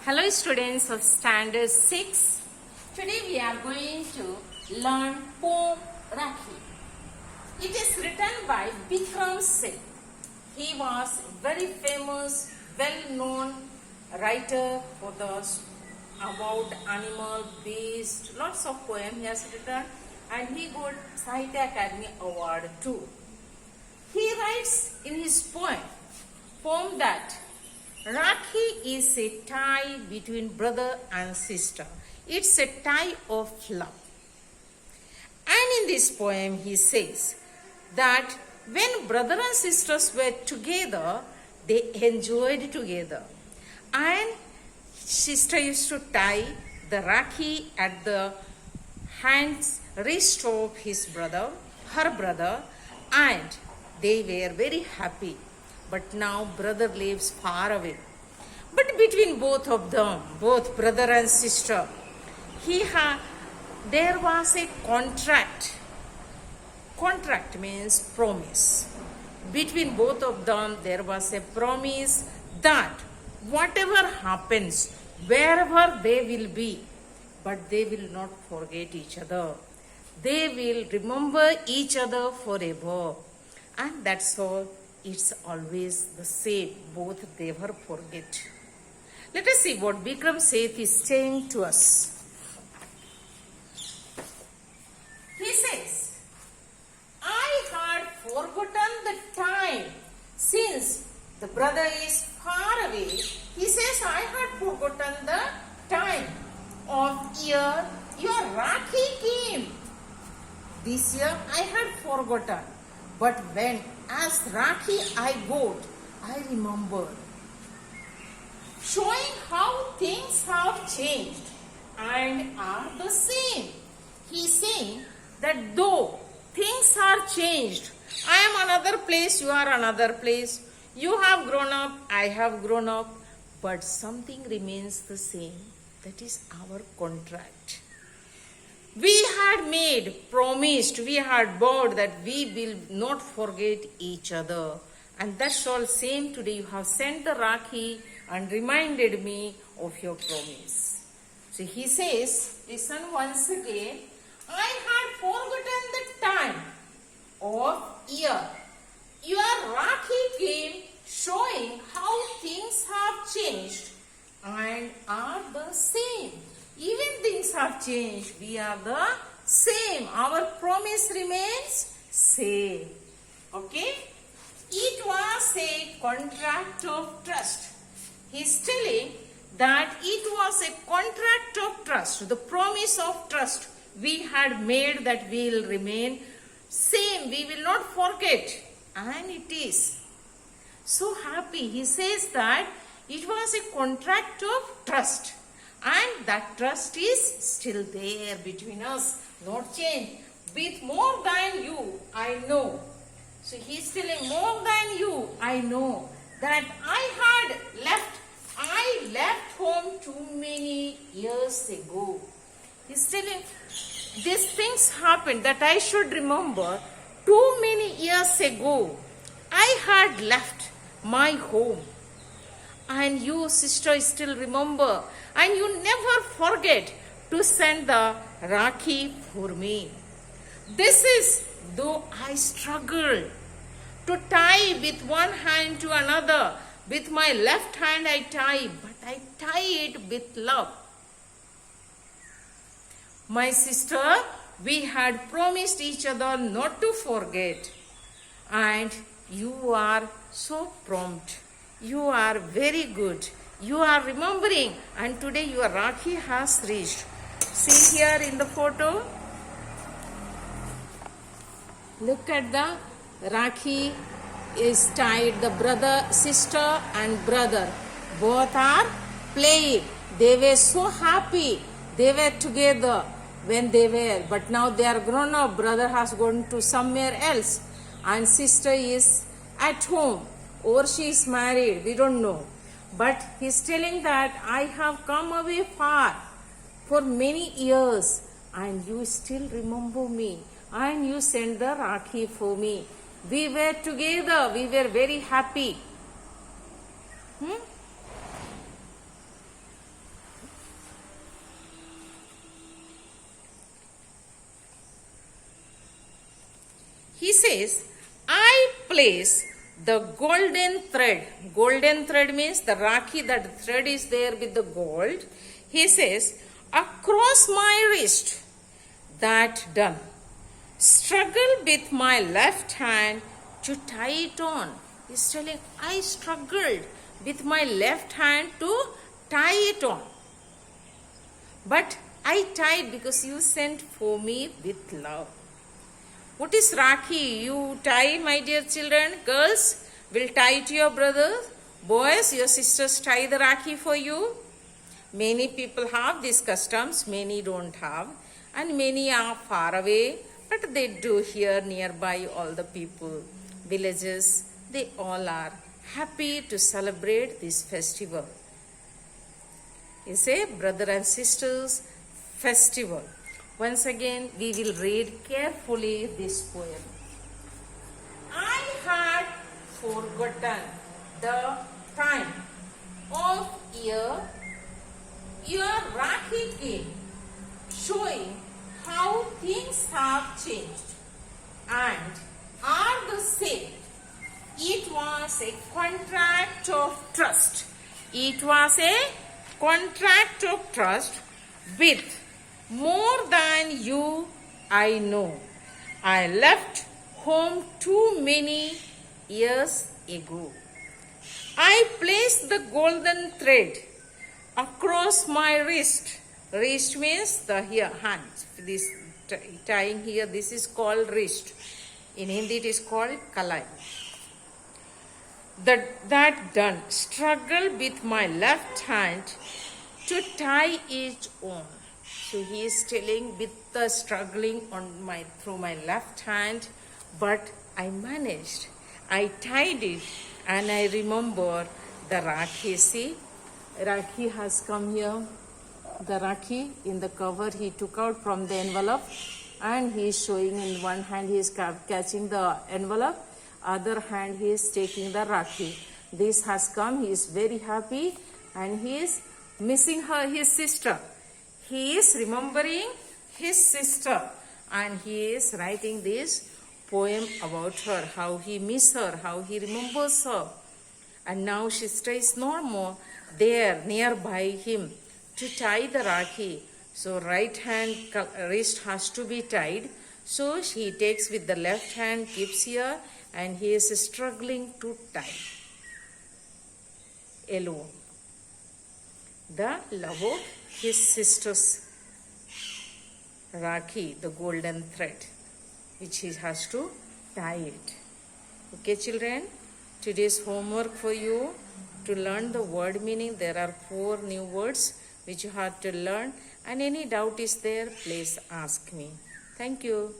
Hello students of Standard 6. Today we are going to learn poem Rakhi. It is written by Bikram Singh. He was a very famous, well-known writer for about animal-based lots of poems he has written, and he got Sahitya Academy Award too. He writes in his poem that Rakhi is a tie between brother and sister. It's a tie of love. And in this poem he says that when brother and sisters were together, they enjoyed together. And sister used to tie the Rakhi at the hands, wrist of her brother, and they were very happy. But now brother lives far away. But between both of them, both brother and sister, there was a contract. Contract means promise. Between both of them, there was a promise that whatever happens, wherever they will be, but they will not forget each other. They will remember each other forever. And that's all. It's always the same. Both never forget. Let us see what Bikram Seth is saying to us. He says, I had forgotten the time since the brother is far away. He says, I had forgotten the time of year your Rakhi came. This year I had forgotten. But when as Rakhi I got, I remembered. Showing how things have changed and are the same. He is saying that though things are changed, I am another place, you are another place. You have grown up, I have grown up. But something remains the same. That is our contract. We had promised, we had vowed that we will not forget each other. And that's all same today. You have sent the Rakhi and reminded me of your promise. So he says, listen once again, I had forgotten the time of year. Your Rakhi came showing how things have changed and are the same. Even things have changed, we are the same. Our promise remains same. Okay? It was a contract of trust. He's telling that it was a contract of trust, the promise of trust we had made that we will remain same, we will not forget. And it is. So happy. He says that it was a contract of trust. And that trust is still there between us, not changed. With more than you, I know. So he's telling more than you, I know that I left home too many years ago. He's telling these things happened that I should remember too many years ago. I had left my home. And you, sister, still remember. And you never forget to send the Rakhi for me. This is, though I struggle to tie with one hand to another. With my left hand I tie, but I tie it with love. My sister, we had promised each other not to forget. And you are so prompt. You are very good. You are remembering, and today your Rakhi has reached. See here in the photo. Look at the Rakhi is tied. The brother, sister and brother both are playing. They were so happy. They were together when they were. But now they are grown up. Brother has gone to somewhere else. And sister is at home. Or she is married, we don't know. But he's telling that I have come away far for many years and you still remember me and you send the Rakhi for me. We were together, we were very happy. He says, I place the golden thread. Golden thread means the Rakhi, that thread is there with the gold. He says, across my wrist. That done. Struggle with my left hand to tie it on. He's telling, I struggled with my left hand to tie it on. But I tied because you sent for me with love. What is Rakhi? You tie, my dear children. Girls will tie to your brothers. Boys, your sisters tie the Rakhi for you. Many people have these customs, many don't have. And many are far away, but they do here nearby. All the people, villages, they all are happy to celebrate this festival. It's a brother and sisters festival. Once again, we will read carefully this poem. I had forgotten the time of year your Rakhi came, showing how things have changed and are the same. It was a contract of trust. It was a contract of trust with more than you I know. I left home too many years ago. I placed the golden thread across my wrist. Wrist means the here hand. This tying here, this is called wrist. In Hindi it is called kalai. That done. Struggle with my left hand to tie it on. So he is telling, with the struggling through my left hand, but I managed. I tied it, and I remember the Rakhi. See, Rakhi has come here. The Rakhi in the cover he took out from the envelope, and he is showing in one hand he is catching the envelope, other hand he is taking the Rakhi. This has come. He is very happy, and he is missing his sister. He is remembering his sister, and he is writing this poem about her, how he misses her, how he remembers her. And now sister is no more there nearby him to tie the Rakhi. So right hand wrist has to be tied. So he takes with the left hand, keeps here, and he is struggling to tie alone the love of his sister's Rakhi, the golden thread, which he has to tie it. Okay, children, today's homework for you to learn the word meaning. There are 4 new words which you have to learn, and any doubt is there, please ask me. Thank you.